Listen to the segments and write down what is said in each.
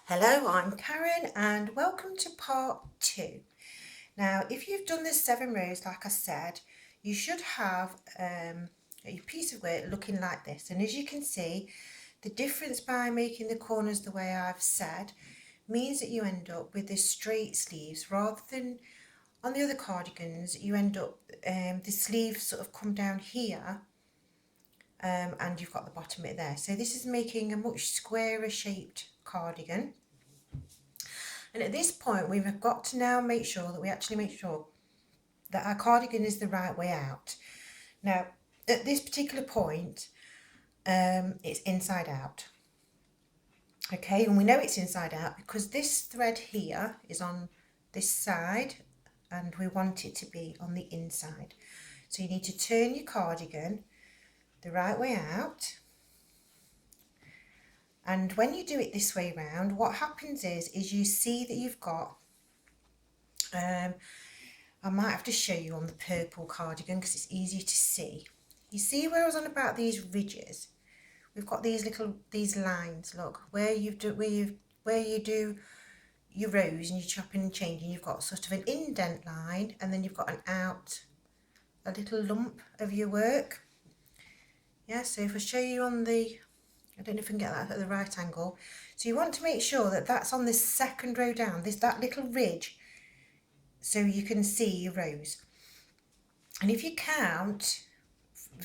Hello, I'm Karen and welcome to part 2. Now, if you've done the 7 rows like I said, you should have a piece of work looking like this. And as you can see, the difference by making the corners the way I've said means that you end up with the straight sleeves rather than on the other cardigans you end up the sleeves sort of come down here and you've got the bottom bit there. So this is making a much squarer shaped cardigan. And at this point, we've got to now make sure that we actually make sure that our cardigan is the right way out. Now, at this particular point, it's inside out. Okay, and we know it's inside out because this thread here is on this side and we want it to be on the inside. So you need to turn your cardigan the right way out. And when you do it this way round, what happens is you see that you've got, I might have to show you on the purple cardigan because it's easier to see. You see where I was on about these ridges? We've got these lines, look, where you do your rows and you're chopping and changing, you've got sort of an indent line and then you've got a little lump of your work. Yeah, so if I show you on the, I don't know if I can get that at the right angle. So you want to make sure that that's on this second row down, that little ridge, so you can see your rows. And if you count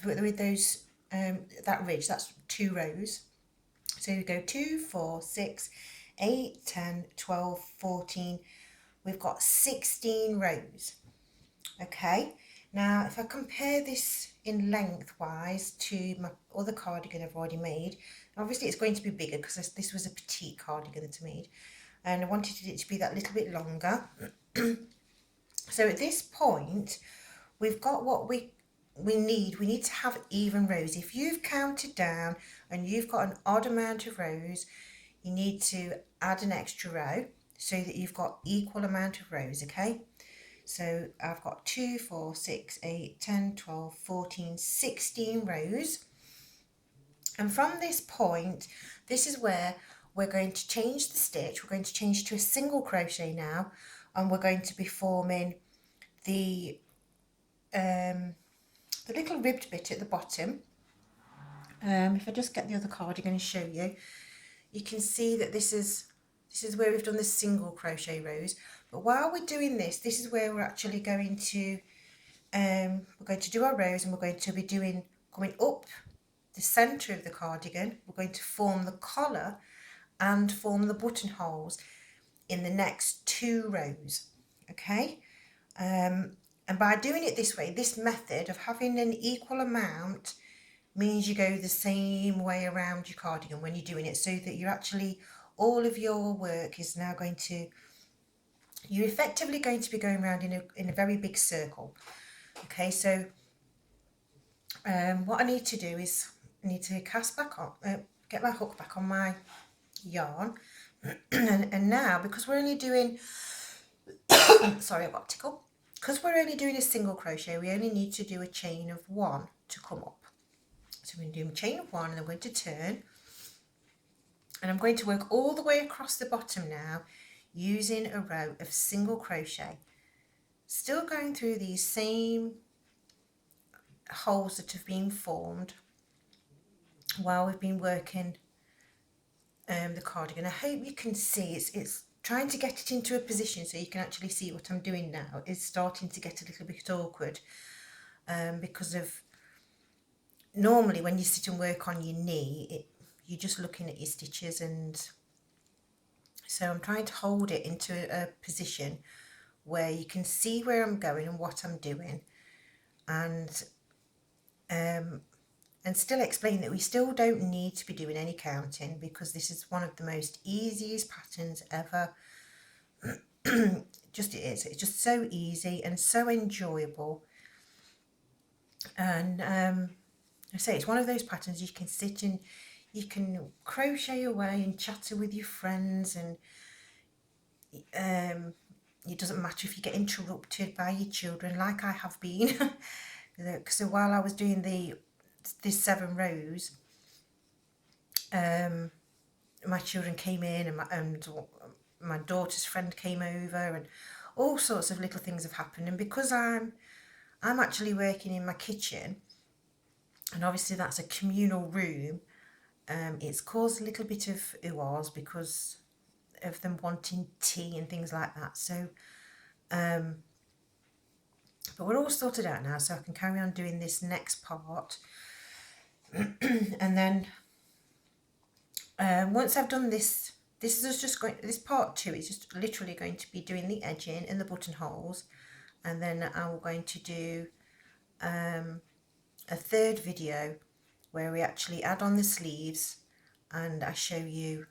with those, that ridge, that's 2 rows. So you go 2, 4, 6, 8, 10, 12, 14. We've got 16 rows. Okay. Now, if I compare this in lengthwise to my other cardigan I've already made, obviously it's going to be bigger because this was a petite cardigan that I made, and I wanted it to be that little bit longer. So at this point, we've got what we need. We need to have even rows. If you've counted down and you've got an odd amount of rows, you need to add an extra row so that you've got equal amount of rows, okay? So I've got 2, 4, 6, 8, 10, 12, 14, 16 rows. And from this point, this is where we're going to change the stitch. We're going to change to a single crochet now, and we're going to be forming the little ribbed bit at the bottom. If I just get the other cardigan and show you, you can see that this is where we've done the single crochet rows. But while we're doing this, this is where we're actually going to do our rows, and we're going to be coming up the centre of the cardigan. We're going to form the collar and form the buttonholes in the next 2 rows. Okay, and by doing it this way, this method of having an equal amount means you go the same way around your cardigan when you're doing it, so that you're actually, all of your work is now going to, you're effectively going to be going around in a very big circle. Okay, so what I need to do is I need to cast back on, get my hook back on my yarn, and now because we're only doing, sorry, I got a tickle. Because we're only doing a single crochet, we only need to do a chain of 1 to come up. So I'm going to do a chain of 1 and I'm going to turn, and I'm going to work all the way across the bottom now using a row of single crochet, still going through these same holes that have been formed while we've been working the cardigan. I hope you can see it's trying to get it into a position so you can actually see what I'm doing now is starting to get a little bit awkward, because of normally when you sit and work on your knee, you're just looking at your stitches, and so I'm trying to hold it into a position where you can see where I'm going and what I'm doing, and still explain that we still don't need to be doing any counting because this is one of the most easiest patterns ever. Just it is. It's just so easy and so enjoyable, and I say it's one of those patterns you can sit and you can crochet away and chatter with your friends, and it doesn't matter if you get interrupted by your children like I have been. So while I was doing this 7 rows, my children came in, and my daughter's friend came over, and all sorts of little things have happened. And because I'm actually working in my kitchen, and obviously that's a communal room, it's caused a little bit of ooh-ahs because of them wanting tea and things like that. So but we're all sorted out now, so I can carry on doing this next part. And then once I've done this, this part 2 is just literally going to be doing the edging and the buttonholes, and then I'm going to do a third video where we actually add on the sleeves, and I show you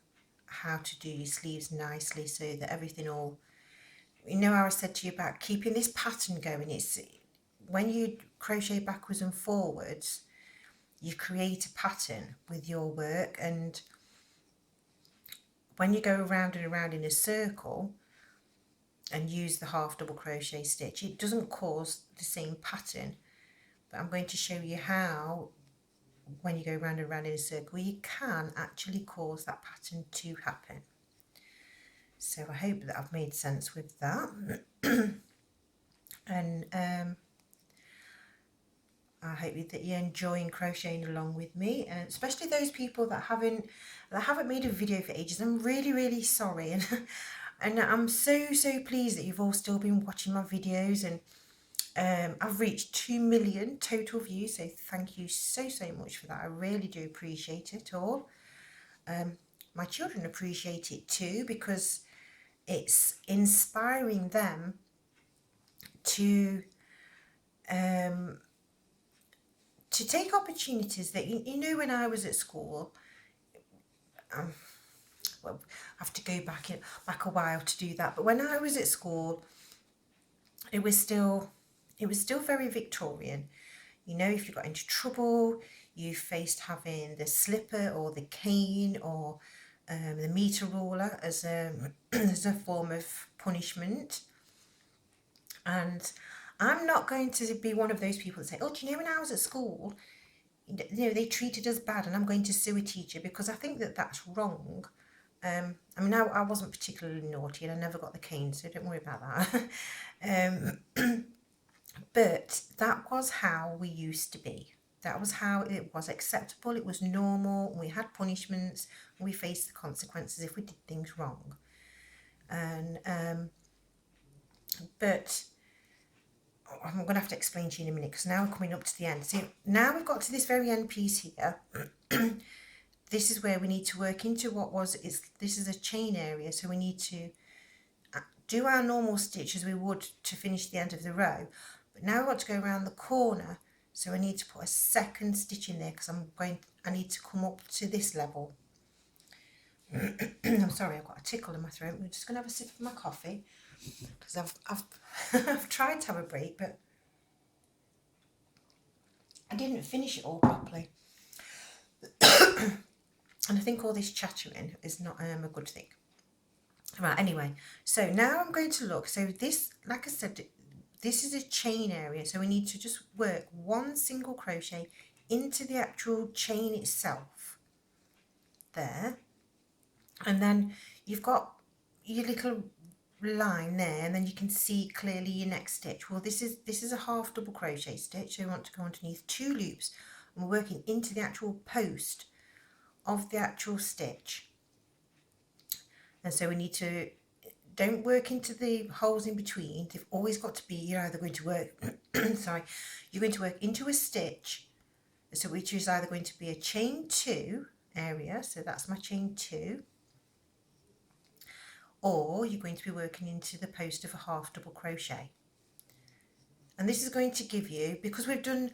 how to do your sleeves nicely so that everything all, you know how I said to you about keeping this pattern going, it's when you crochet backwards and forwards, you create a pattern with your work, and when you go around and around in a circle and use the half double crochet stitch, it doesn't cause the same pattern. But I'm going to show you how, when you go round and round in a circle, you can actually cause that pattern to happen. So I hope that I've made sense with that. And I hope that you're enjoying crocheting along with me, and especially those people that haven't made a video for ages. I'm really sorry, and I'm so pleased that you've all still been watching my videos, and I've reached 2 million total views, so thank you so much for that. I really do appreciate it all. My children appreciate it too, because it's inspiring them to take opportunities that, you know, when I was at school, well, I have to go back a while to do that, but when I was at school, it was still very Victorian. You know, if you got into trouble, you faced having the slipper or the cane or the meter ruler as a as a form of punishment. And I'm not going to be one of those people that say, oh, do you know when I was at school, you know, they treated us bad and I'm going to sue a teacher, because I think that that's wrong. I mean, I wasn't particularly naughty and I never got the cane, so don't worry about that. But that was how we used to be. That was how it was acceptable, it was normal, we had punishments, and we faced the consequences if we did things wrong. And but I'm going to have to explain to you in a minute, because now we're coming up to the end. So now we've got to this very end piece here. This is where we need to work into this is a chain area, so we need to do our normal stitch as we would to finish the end of the row. But now we've got to go around the corner, so I need to put a second stitch in there, because I need to come up to this level. I'm sorry, I've got a tickle in my throat. We're just going to have a sip of my coffee, because I've tried to have a break, but I didn't finish it all properly. And I think all this chattering is not a good thing. Right, anyway, so now I'm going to look. So this, like I said, this is a chain area, so we need to just work one single crochet into the actual chain itself there, and then you've got your little line there, and then you can see clearly your next stitch. Well, this is a half double crochet stitch, so we want to go underneath 2 loops, and we're working into the actual post of the actual stitch. And so we need to, don't work into the holes in between. They've always got to be, you're either going to work sorry, you're going to work into a stitch, so which is either going to be a chain 2 area, so that's my chain 2, or you're going to be working into the post of a half double crochet. And this is going to give you, because we've done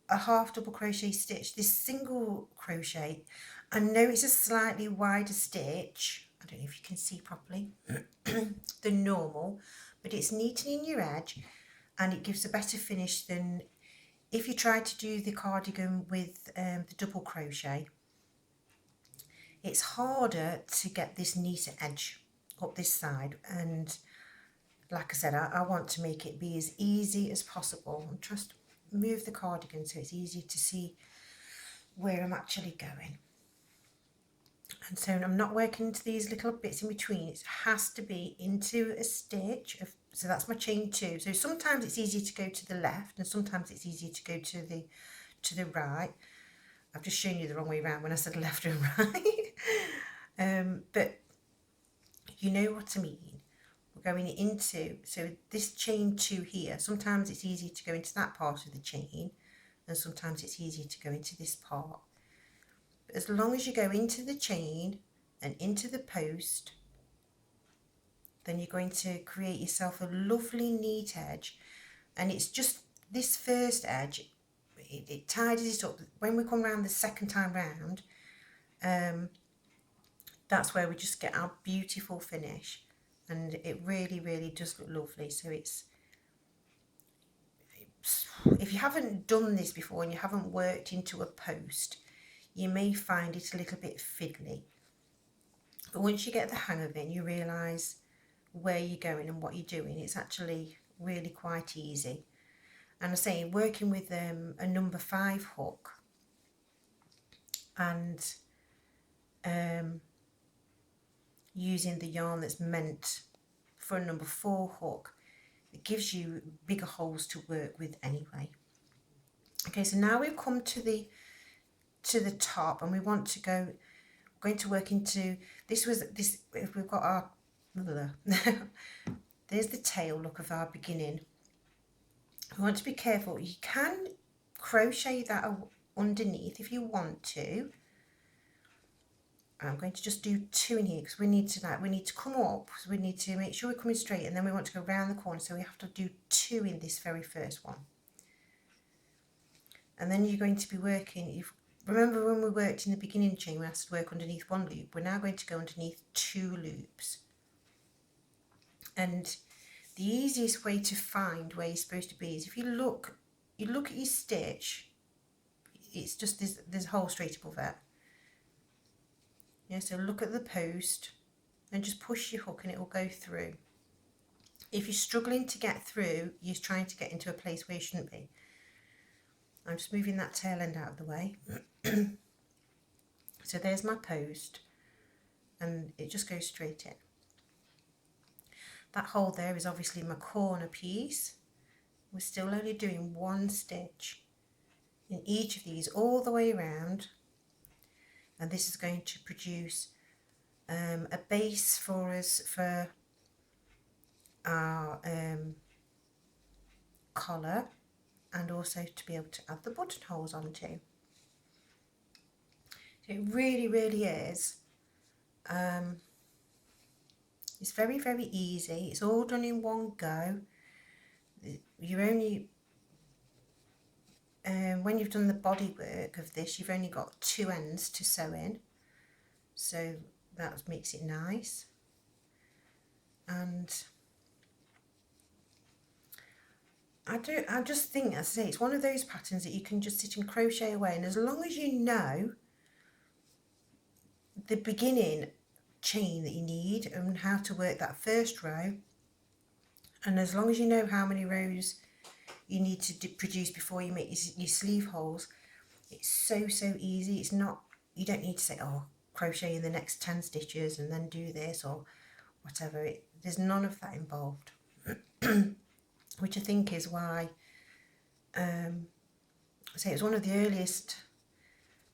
a half double crochet stitch, this single crochet, I know it's a slightly wider stitch, I don't know if you can see properly, than normal, but it's neatening your edge and it gives a better finish than if you try to do the cardigan with the double crochet. It's harder to get this neater edge up this side, and like I said, I want to make it be as easy as possible. I'm just move the cardigan so it's easier to see where I'm actually going. And so I'm not working into these little bits in between. It has to be into a stitch. So that's my chain 2. So sometimes it's easier to go to the left and sometimes it's easier to go to the right. I've just shown you the wrong way around when I said left and right. But you know what I mean. We're going into, so this chain 2 here, sometimes it's easier to go into that part of the chain and sometimes it's easier to go into this part. But as long as you go into the chain and into the post, then you're going to create yourself a lovely neat edge. And it's just this first edge, it tidies it up. When we come round the second time round, that's where we just get our beautiful finish, and it really, really does look lovely. So it's, if you haven't done this before and you haven't worked into a post, you may find it a little bit fiddly. But once you get the hang of it, you realise where you're going and what you're doing. It's actually really quite easy. And I say, working with a number 5 hook and using the yarn that's meant for a number 4 hook, it gives you bigger holes to work with anyway. Okay, so now we've come to the top and we want to go, we're going to work into, this, if we've got our, there's the tail look of our beginning. We want to be careful. You can crochet that underneath if you want to. I'm going to just do 2 in here because we need to come up, so we need to make sure we're coming straight, and then we want to go round the corner, so we have to do 2 in this very first one. And then you're going to be working, remember when we worked in the beginning chain, we asked to work underneath 1 loop. We're now going to go underneath 2 loops. And the easiest way to find where you're supposed to be is if you look at your stitch, it's just there's a hole straight above it. Yeah, so look at the post and just push your hook and it will go through. If you're struggling to get through, you're trying to get into a place where you shouldn't be. I'm just moving that tail end out of the way. So there's my post and it just goes straight in. That hole there is obviously my corner piece. We're still only doing 1 stitch in each of these all the way around, and this is going to produce a base for us for our collar, and also to be able to add the buttonholes onto. So it really, really is. It's very, very easy. It's all done in one go. You're only, when you've done the body work of this, you've only got 2 ends to sew in. So that makes it nice. And I just think, as I say, it's one of those patterns that you can just sit and crochet away. And as long as you know the beginning chain that you need and how to work that first row, and as long as you know how many rows you need to produce before you make your sleeve holes, it's so easy. It's not, you don't need to say, oh, crochet in the next 10 stitches and then do this or whatever. There's none of that involved. Which I think is why I say it's one of the earliest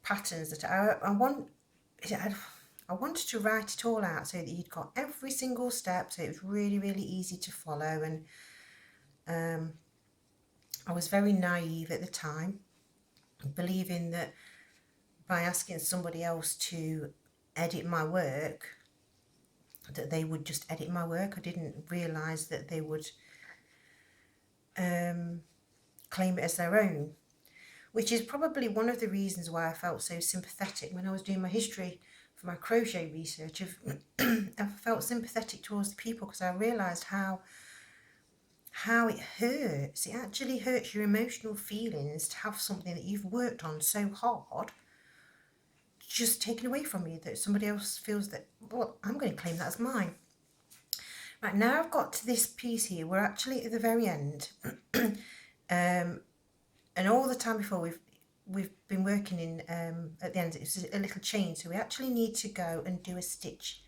patterns that I wanted to write it all out so that you'd got every single step, so it was really, really easy to follow. And I was very naive at the time, believing that by asking somebody else to edit my work, that they would just edit my work. I didn't realise that they would claim it as their own, which is probably one of the reasons why I felt so sympathetic when I was doing my history for my crochet research. I felt sympathetic towards the people because I realised how it hurts. It actually hurts your emotional feelings to have something that you've worked on so hard just taken away from you, that somebody else feels that, well, I'm going to claim that as mine. Right, now I've got to this piece here, we're actually at the very end. And all the time before we've been working in at the end, it's a little chain, so we actually need to go and do a stitch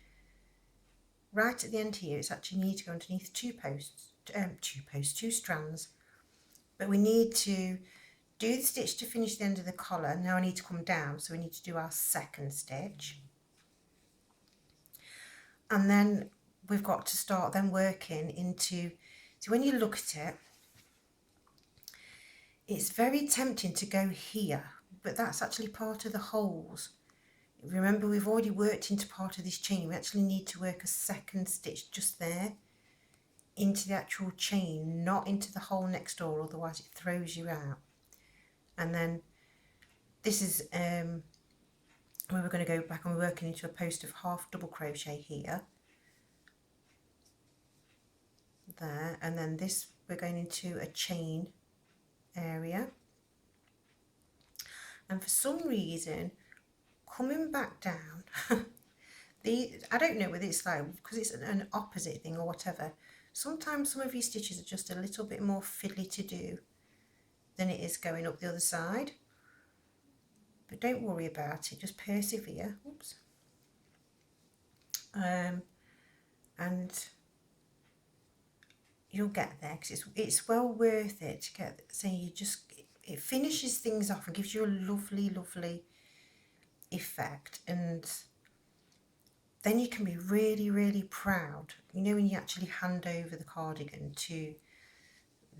right at the end here. It's actually need to go underneath two strands, but we need to do the stitch to finish the end of the collar. Now I need to come down, so we need to do our second stitch, and then we've got to start then working into, so when you look at it, it's very tempting to go here, but that's actually part of the holes. Remember, we've already worked into part of this chain. We actually need to work a second stitch just there into the actual chain, not into the hole next door, otherwise it throws you out. And then this is where we're going to go back and we're working into a post of half double crochet here, there, and then this we're going into a chain area, and for some reason coming back down I don't know whether it's like because it's an opposite thing or whatever, sometimes some of these stitches are just a little bit more fiddly to do than it is going up the other side, but don't worry about it, just persevere. Oops. And you'll get there, because it's well worth it to get, so you just, it finishes things off and gives you a lovely effect, and then you can be really proud, you know, when you actually hand over the cardigan to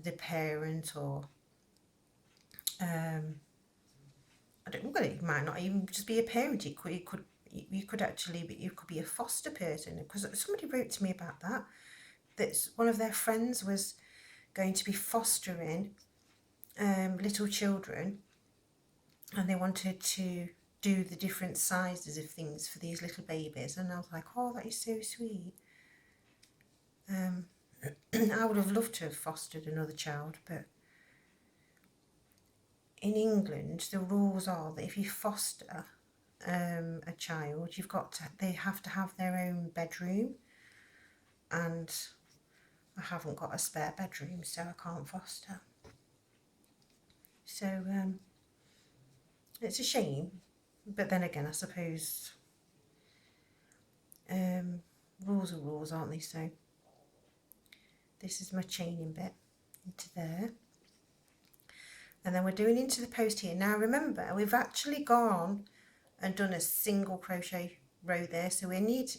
the parent, or I don't know, it might not even just be a parent, you could actually be, you could be a foster person, because somebody wrote to me about that one of their friends was going to be fostering little children, and they wanted to do the different sizes of things for these little babies, and I was like, oh, that is so sweet. I would have loved to have fostered another child, but in England the rules are that if you foster a child, they have to have their own bedroom, and I haven't got a spare bedroom, so I can't foster. So it's a shame, but then again, I suppose rules are rules, aren't they? So this is my chaining bit into there, and then we're doing into the post here. Now remember, we've actually gone and done a single crochet row there, so we need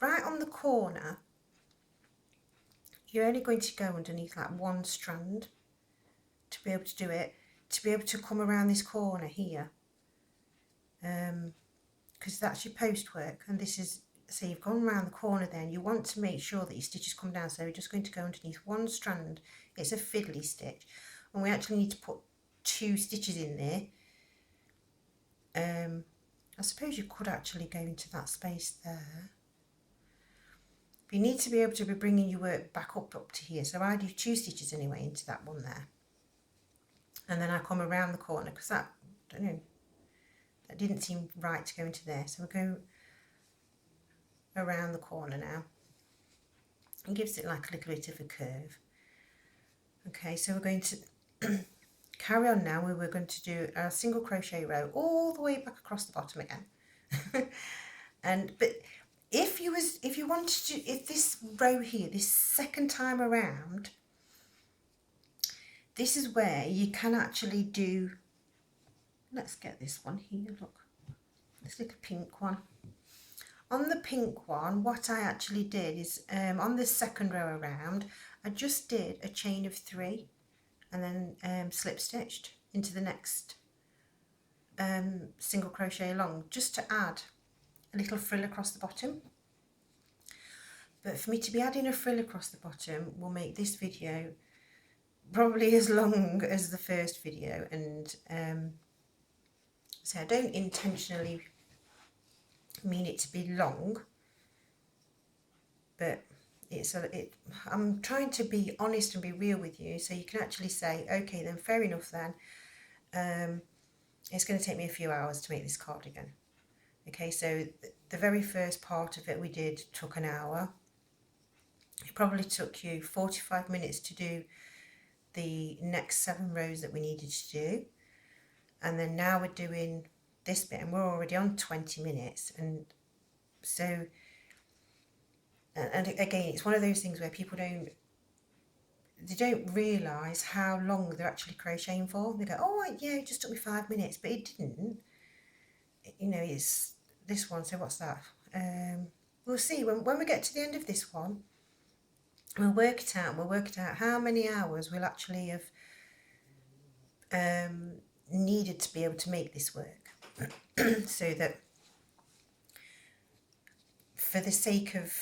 right on the corner, you're only going to go underneath like one strand to be able to do it, to be able to come around this corner here, because that's your post work, and this is, so you've gone around the corner there, and you want to make sure that your stitches come down, so we're just going to go underneath one strand. It's a fiddly stitch, and we actually need to put 2 stitches in there. I suppose you could actually go into that space there. You need to be able to be bringing your work back up to here, so I do 2 stitches anyway into that one there, and then I come around the corner, because that, I don't know, that didn't seem right to go into there, so we're going around the corner now. It gives it like a little bit of a curve. Okay, so we're going to carry on now. We're going to do a single crochet row all the way back across the bottom again. But if you wanted to, if this row here, this second time around, this is where you can actually do, let's get this one here, look, this little pink one. On the pink one, what I actually did is, on the second row around, I just did a chain of 3 and then slip stitched into the next single crochet along, just to add a little frill across the bottom. But for me to be adding a frill across the bottom will make this video probably as long as the first video, and so I don't intentionally mean it to be long, but I'm trying to be honest and be real with you, so you can actually say, okay then, fair enough then, it's going to take me a few hours to make this cardigan. Okay, so the very first part of it we did took an hour. It probably took you 45 minutes to do the next 7 rows that we needed to do. and then now we're doing this bit, and we're already on 20 minutes. And so, and again, it's one of those things where people don't realise how long they're actually crocheting for. They go, oh yeah, it just took me 5 minutes, but it didn't. You know, it's this one, so what's that? We'll see when we get to the end of this one. We'll work it out. We'll work it out how many hours we'll actually have needed to be able to make this work. So that, for the sake of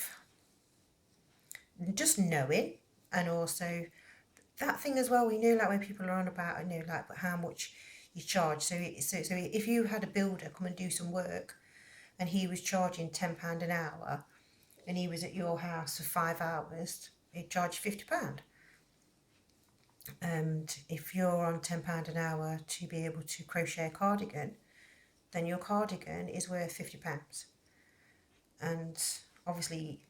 just knowing, and also that thing as well, we know, like when people are on about, you know, like how much you charge. So if you had a builder come and do some work, and he was charging £10 an hour, and he was at your house for 5 hours, he'd charge £50. And if you're on £10 an hour to be able to crochet a cardigan, then your cardigan is worth £50. And obviously,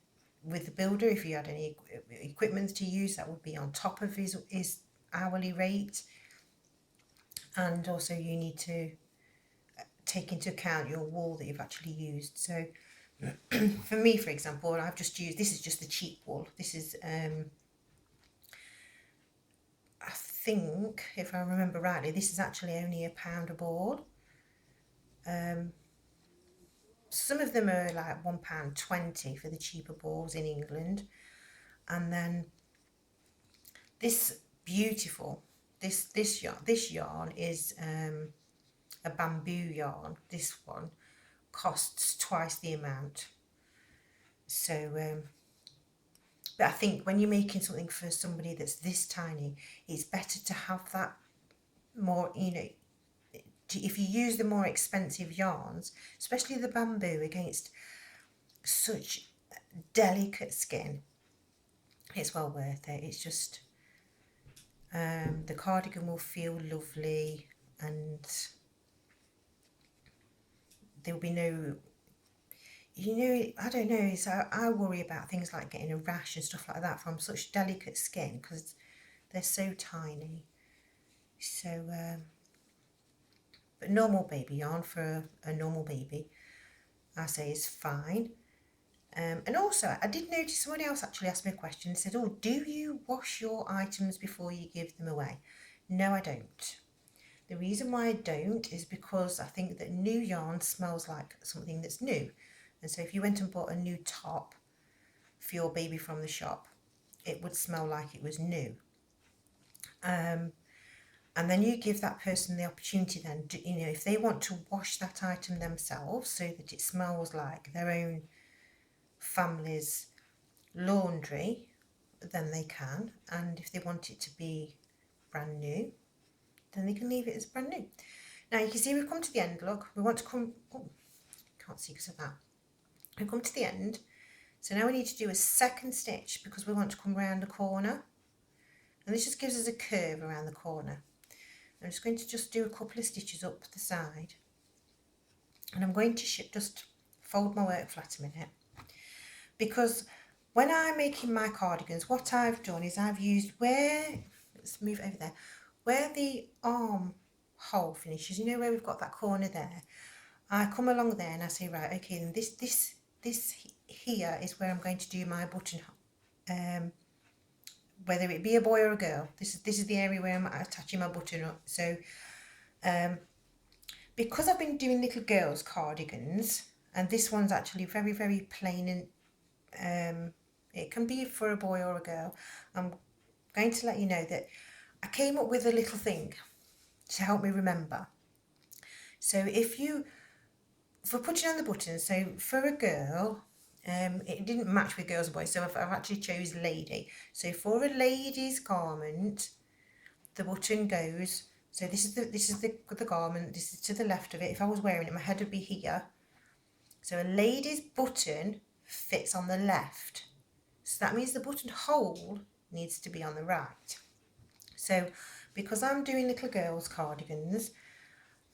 with the builder, if you had any equipment to use, that would be on top of his hourly rate. And also you need to take into account your wool that you've actually used. So for me, for example, I've just used, this is just the cheap wool. This is I think, if I remember rightly, this is actually only £1 a ball. Some of them are like £1.20 for the cheaper balls in England. And then this beautiful, this yarn is a bamboo yarn. This one costs twice the amount. So but I think when you're making something for somebody that's this tiny, it's better to have that more, you know, if you use the more expensive yarns, especially the bamboo, against such delicate skin, it's well worth it. It's just, the cardigan will feel lovely, and there'll be no, you know, I don't know, so I worry about things like getting a rash and stuff like that from such delicate skin, because they're so tiny. So but normal baby yarn for a normal baby, I say, is fine. And also, I did notice somebody else actually asked me a question and said, oh, do you wash your items before you give them away? No, I don't. The reason why I don't is because I think that new yarn smells like something that's new. And so if you went and bought a new top for your baby from the shop, it would smell like it was new. And then you give that person the opportunity then, to, you know, if they want to wash that item themselves so that it smells like their own family's laundry, then they can. And if they want it to be brand new, then they can leave it as brand new. Now you can see we've come to the end. Look, we want to come, oh, can't see because of that. We've come to the end. So now we need to do a second stitch because we want to come around the corner. And this just gives us a curve around the corner. I'm just going to just do a couple of stitches up the side, and I'm going to just fold my work flat a minute, because when I'm making my cardigans, what I've done is I've used let's move over there, where the arm hole finishes, you know, where we've got that corner there, I come along there and I say, right, okay, then this here is where I'm going to do my button, whether it be a boy or a girl. This is the area where I'm attaching my button up. So because I've been doing little girls cardigans, and this one's actually very, very plain, and it can be for a boy or a girl, I'm going to let you know that I came up with a little thing to help me remember. So for putting on the buttons, so for a girl, it didn't match with girls and boys, so I've actually chose lady. So for a lady's garment, the button goes, so this is the garment, this is to the left of it. If I was wearing it, my head would be here. So a lady's button fits on the left. So that means the buttonhole needs to be on the right. So because I'm doing little girls cardigans,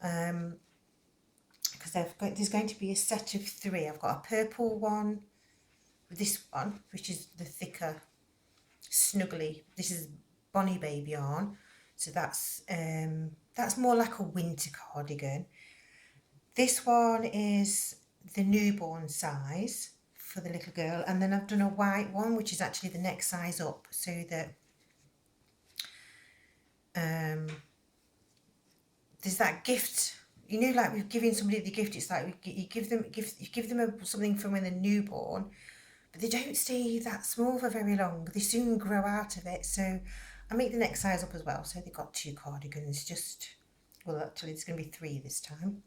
because there's going to be a set of 3. I've got a purple one, this one, which is the thicker, snuggly, this is Bonnie Baby yarn. So that's more like a winter cardigan. This one is the newborn size for the little girl, and then I've done a white one which is actually the next size up, so that there's that gift, you know, like we're giving somebody the gift, it's like you give them something from when they're newborn, but they don't stay that small for very long. They soon grow out of it. So I make the next size up as well. So they've got 2 cardigans, well, actually there's going to be 3 this time.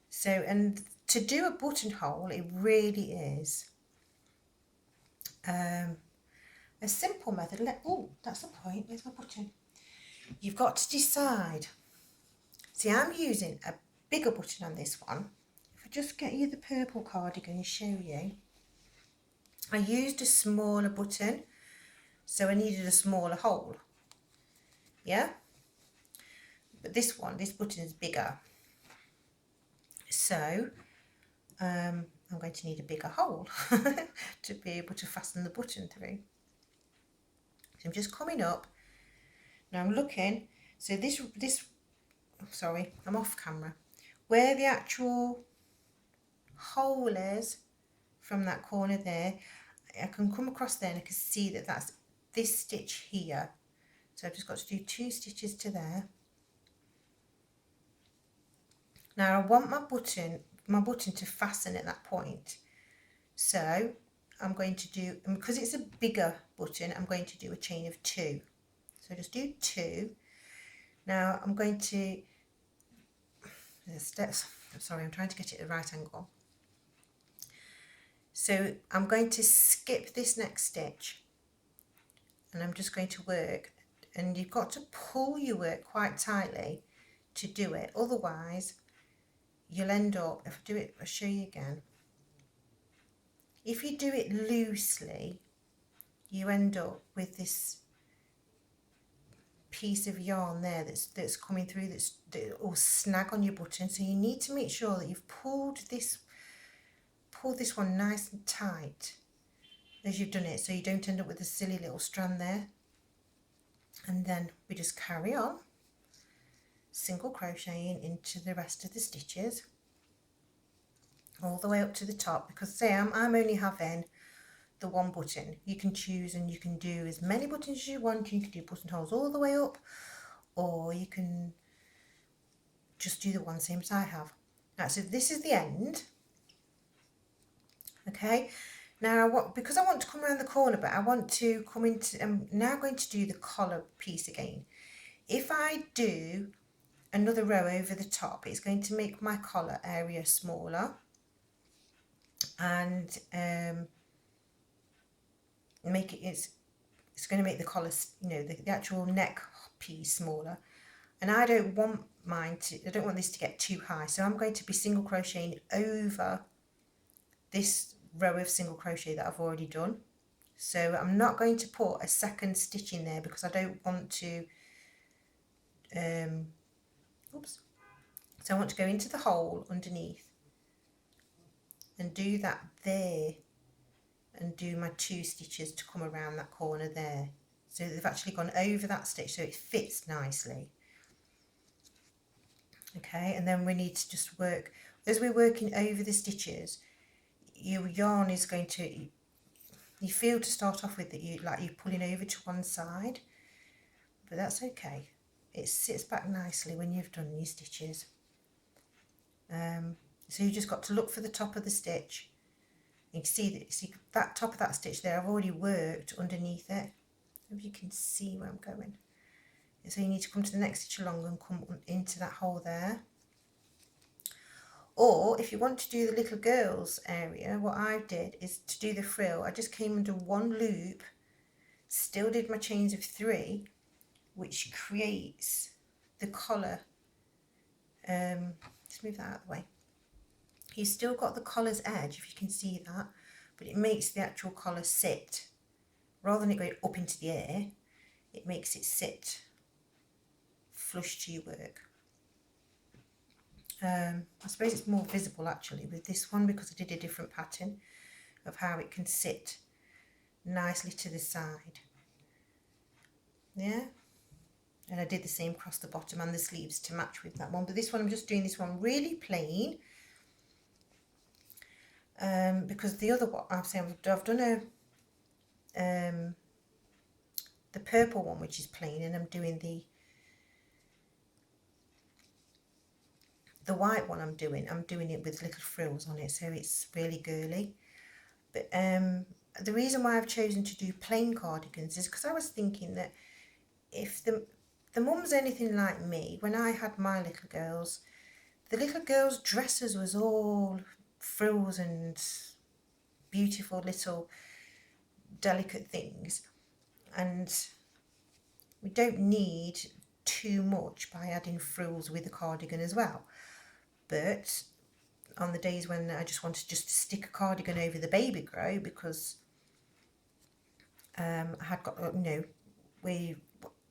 So, and to do a buttonhole, it really is a simple method. Oh, that's the point. Where's my button? You've got to decide. See, I'm using a bigger button on this one. If I just get you the purple cardigan and show you, I used a smaller button, so I needed a smaller hole. Yeah, but this button is bigger, so I'm going to need a bigger hole to be able to fasten the button through. So I'm just coming up. Now I'm looking, so this sorry, I'm off camera. Where the actual hole is from that corner there, I can come across there and I can see that that's this stitch here. So I've just got to do 2 stitches to there. Now I want my button to fasten at that point. So I'm going to do, and because it's a bigger button, I'm going to do a chain of 2. So just do 2. Now I'm going to, sorry, I'm trying to get it at the right angle. So I'm going to skip this next stitch and I'm just going to work, and you've got to pull your work quite tightly to do it, otherwise you'll end up, if I do it, I'll show you again. If you do it loosely, you end up with this piece of yarn there that's coming through, that will snag on your button. So you need to make sure that you've pulled this one nice and tight as you've done it, so you don't end up with a silly little strand there. And then we just carry on single crocheting into the rest of the stitches all the way up to the top, because say I'm only having the 1 button. You can choose and you can do as many buttons as you want. You can do buttonholes all the way up, or you can just do the one same as I have. Now, so this is the end. Okay, now because I want to come around the corner, but I want to come into, I'm now going to do the collar piece again. If I do another row over the top, it's going to make my collar area smaller, and make it's going to make the collar, you know, the actual neck piece smaller. And I don't want I don't want this to get too high, so I'm going to be single crocheting over this row of single crochet that I've already done. So I'm not going to put a second stitch in there because I don't want to oops. So I want to go into the hole underneath and do that there, and do my 2 stitches to come around that corner there. So they've actually gone over that stitch, so it fits nicely. Okay, and then we need to just work, as we're working over the stitches, your yarn is going to, you feel to start off with that you're pulling over to one side, but that's okay. It sits back nicely when you've done your stitches. So you just got to look for the top of the stitch. You can see that top of that stitch there, I've already worked underneath it. If you can see where I'm going. So you need to come to the next stitch along and come into that hole there. Or if you want to do the little girl's area, what I did is to do the frill, I just came under 1 loop, still did my chains of 3, which creates the collar. Let's move that out of the way. You've still got the collar's edge, if you can see that, but it makes the actual collar sit. Rather than it going up into the air, it makes it sit flush to your work. I suppose it's more visible actually with this one because I did a different pattern of how it can sit nicely to the side. Yeah, And I did the same across the bottom and the sleeves to match with that one. But this one, I'm just doing this one really plain. Because the other one, I've done the purple one, which is plain, and I'm doing the white one. I'm doing it with little frills on it, so it's really girly. But the reason why I've chosen to do plain cardigans is because I was thinking that if the mum's anything like me, when I had my little girls, the little girls' dresses was all frills and beautiful little delicate things, and we don't need too much by adding frills with the cardigan as well. But on the days when I just wanted to stick a cardigan over the baby grow, because I had got,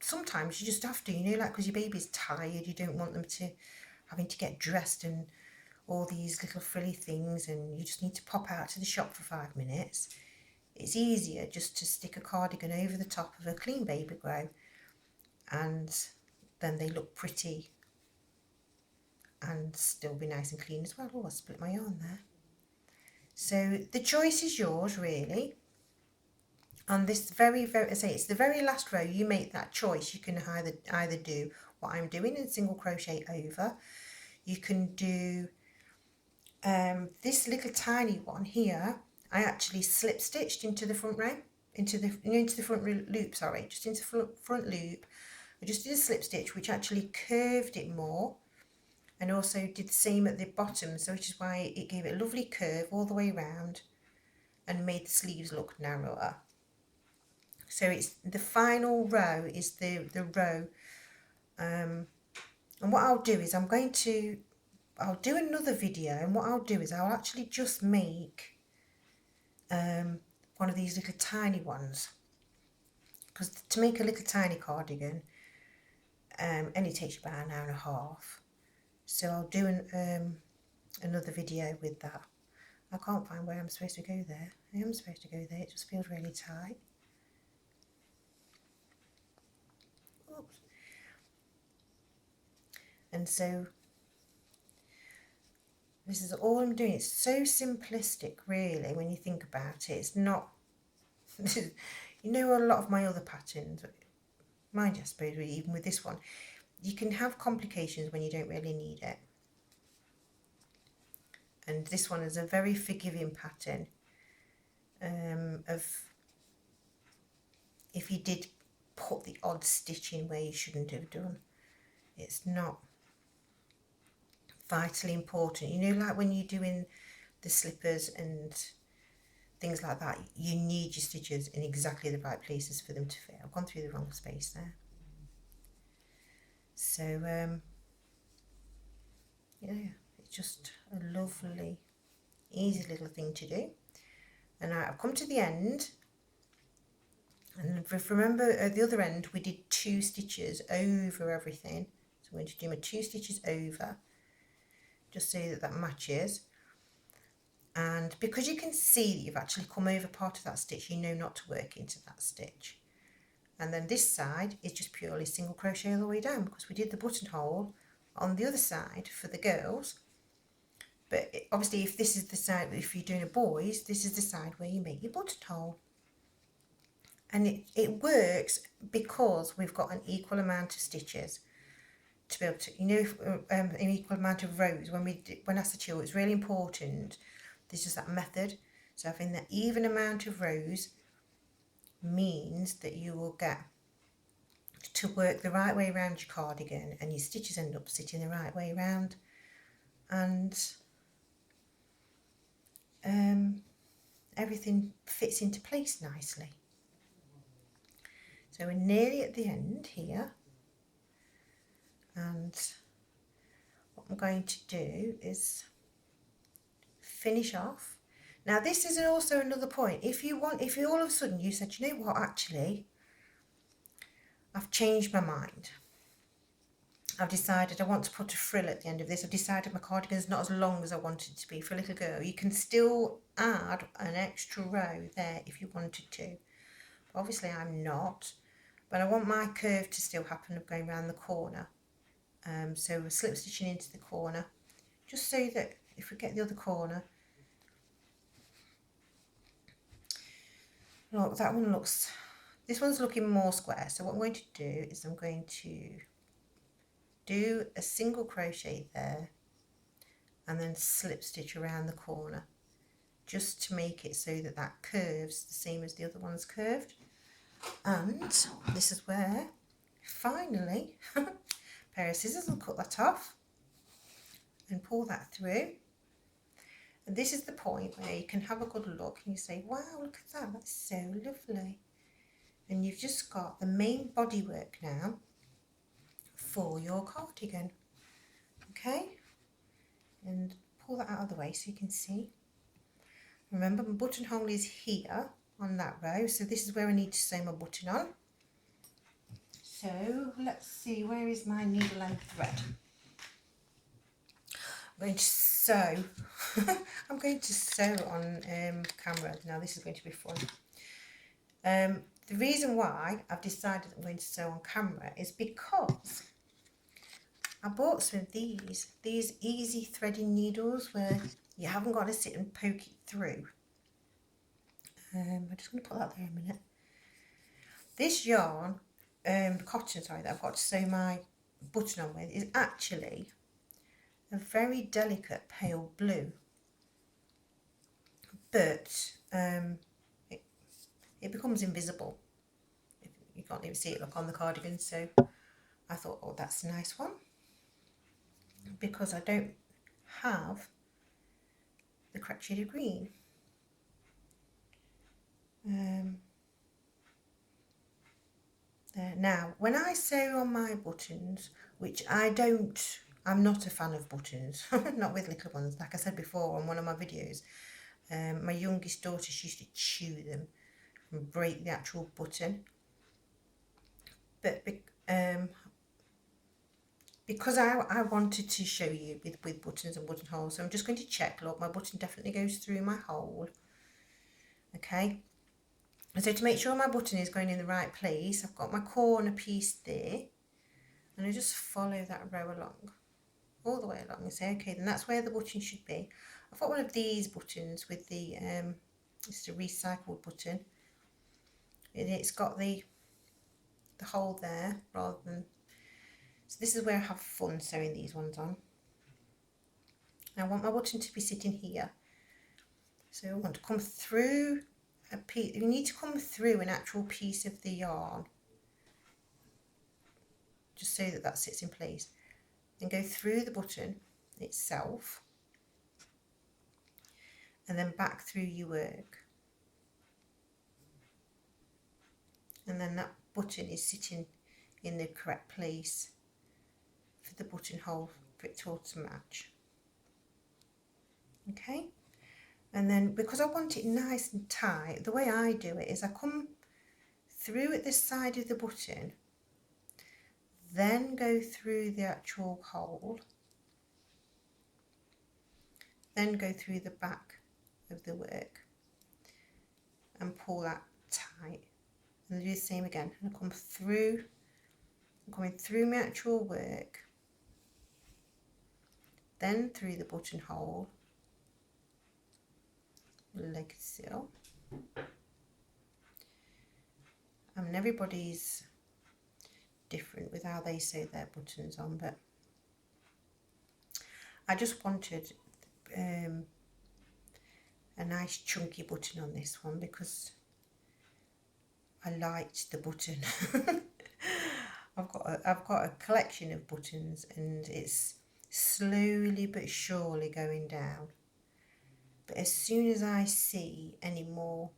sometimes you just have to, like, because your baby's tired, you don't want them having to get dressed and all these little frilly things, and you just need to pop out to the shop for 5 minutes. It's easier just to stick a cardigan over the top of a clean baby grow, and then they look pretty and still be nice and clean as well. Oh, I split my yarn there. So the choice is yours, really. On this very, I say it's the very last row, you make that choice. You can either do what I'm doing and single crochet over. You can do this little tiny one here. I actually slip stitched into the front row, into the front loop, sorry, just into front loop. I just did a slip stitch, which actually curved it more, and also did the same at the bottom, so which is why it gave it a lovely curve all the way around and made the sleeves look narrower. So it's the final row is the row, and what I'll do is I'll do another video, and what I'll do is I'll actually just make one of these little tiny ones, because to make a little tiny cardigan only takes you about an hour and a half. So I'll do another video with that. I can't find where I'm supposed to go there. I am supposed to go there, it just feels really tight. Oops. And so this is all I'm doing. It's so simplistic, really, when you think about it. It's not, a lot of my other patterns, mind you, I suppose, even with this one, you can have complications when you don't really need it. And this one is a very forgiving pattern of if you did put the odd stitch in where you shouldn't have done. It's not vitally important. Like when you're doing the slippers and things like that, you need your stitches in exactly the right places for them to fit. I've gone through the wrong space there. So yeah, it's just a lovely, easy little thing to do. And I've come to the end, and if remember at the other end we did 2 stitches over everything, so I'm going to do my 2 stitches over just so that matches. And because you can see that you've actually come over part of that stitch, you know not to work into that stitch. And then this side is just purely single crochet all the way down, because we did the buttonhole on the other side for the girls. But obviously if this is the side, if you're doing a boys, this is the side where you make your buttonhole. And it works because we've got an equal amount of stitches to be able to, an equal amount of rows. When I said to you, it's really important, there's just that method. So having that even amount of rows means that you will get to work the right way around your cardigan, and your stitches end up sitting the right way around, and everything fits into place nicely. So we're nearly at the end here, and what I'm going to do is finish off. Now this is also another point. If you all of a sudden you said, you know what, actually I've changed my mind, I've decided I want to put a frill at the end of this, I've decided my cardigan is not as long as I want it to be for a little girl, you can still add an extra row there if you wanted to. Obviously I'm not, but I want my curve to still happen of going around the corner. So we're slip stitching into the corner, just so that if we get the other corner, look, that one looks, this one's looking more square. So what I'm going to do is I'm going to do a single crochet there and then slip stitch around the corner, just to make it so that that curves the same as the other one's curved. And this is where finally pair of scissors and cut that off and pull that through. And this is the point where you can have a good look and you say, wow, look at that, that's so lovely. And you've just got the main bodywork now for your cardigan. Okay, and pull that out of the way so you can see. Remember, my buttonhole is here on that row, so this is where I need to sew my button on. So let's see, where is my needle and thread? I'm going to sew. I'm going to sew on camera. Now this is going to be fun. The reason why I've decided I'm going to sew on camera is because I bought some of these easy threading needles where you haven't got to sit and poke it through. I'm just going to put that there a minute. This yarn, cotton, sorry, that I've got to sew my button on with is actually a very delicate pale blue, but it becomes invisible. You can't even see it look on the cardigan, so I thought, oh, that's a nice one, because I don't have the cracked shade of green. There. Now, when I sew on my buttons, which I'm not a fan of buttons, not with little ones. Like I said before on one of my videos, my youngest daughter, she used to chew them and break the actual button. But because I wanted to show you with buttons and buttonholes, so I'm just going to check, look, my button definitely goes through my hole. Okay. And so to make sure my button is going in the right place, I've got my corner piece there, and I just follow that row along, all the way along, and say, okay, then that's where the button should be. I've got one of these buttons with the, it's a recycled button, and it's got the hole there rather than, so this is where I have fun sewing these ones on. I want my button to be sitting here, so I want to come through a piece. You need to come through an actual piece of the yarn, just so that sits in place, and go through the button itself, and then back through your work, and then that button is sitting in the correct place for the buttonhole for it all to match. Okay. And then, because I want it nice and tight, the way I do it is I come through at this side of the button, then go through the actual hole, then go through the back of the work and pull that tight. And I do the same again, and I come through, I'm coming through my actual work, then through the buttonhole, like so. I mean, everybody's different with how they sew their buttons on, but I just wanted a nice chunky button on this one because I liked the button. I've got a collection of buttons, and it's slowly but surely going down. But as soon as I see any more,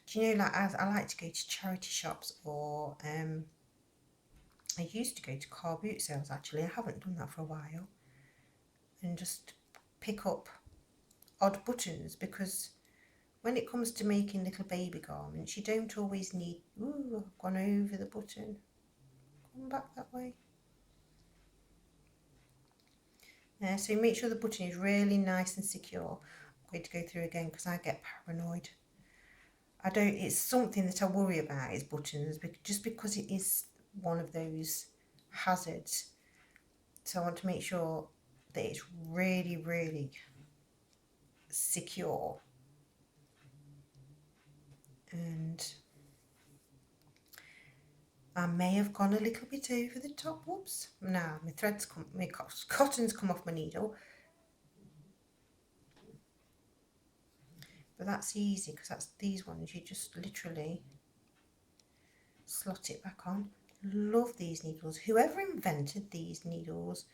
do you know, like I like to go to charity shops, or I used to go to car boot sales actually. I haven't done that for a while, and just pick up odd buttons, because when it comes to making little baby garments, you don't always need, ooh, I've gone over the button, come back that way. So make sure the button is really nice and secure. I'm going to go through again because I get paranoid. it's something that I worry about is buttons, just because it is one of those hazards. So I want to make sure that it's really, really secure. And I may have gone a little bit over the top. Whoops. Now my cotton's come off my needle. But that's easy because that's these ones. You just literally slot it back on. Love these needles. Whoever invented these needles,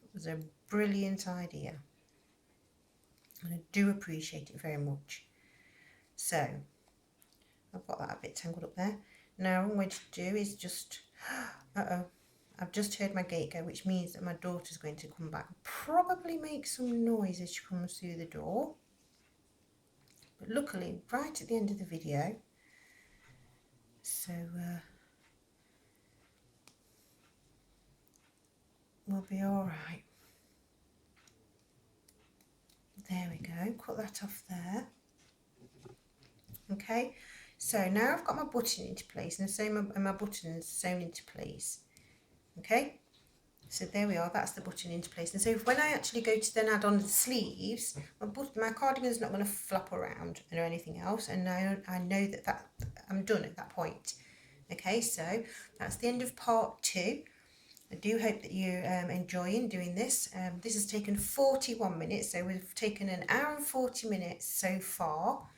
it was a brilliant idea. And I do appreciate it very much. So I've got that a bit tangled up there. Now what I'm going to do is just, I've just heard my gate go, which means that my daughter's going to come back. Probably make some noise as she comes through the door. But luckily, right at the end of the video, so we'll be all right. There we go, cut that off there. Okay, so now I've got my button into place, and so my button's sewn into place. Okay, so there we are, that's the button into place. And so when I actually go to then add on the sleeves, my cardigan's not going to flop around or anything else, and I know that I'm done at that point. Okay, so that's the end of part 2. I do hope that you're enjoying doing this. This has taken 41 minutes, so we've taken an hour and 40 minutes so far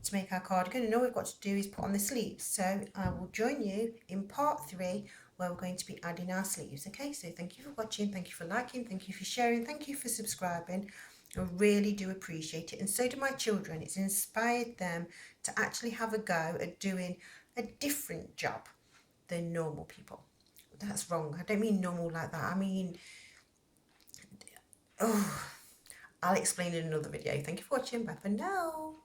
to make our cardigan, and all we've got to do is put on the sleeves. So I will join you in part 3 where we're going to be adding our sleeves. Okay, so thank you for watching, thank you for liking, thank you for sharing, thank you for subscribing. I really do appreciate it, and so do my children. It's inspired them to actually have a go at doing a different job than normal people. That's wrong. I don't mean normal like that. I mean, I'll explain in another video. Thank you for watching. Bye for now.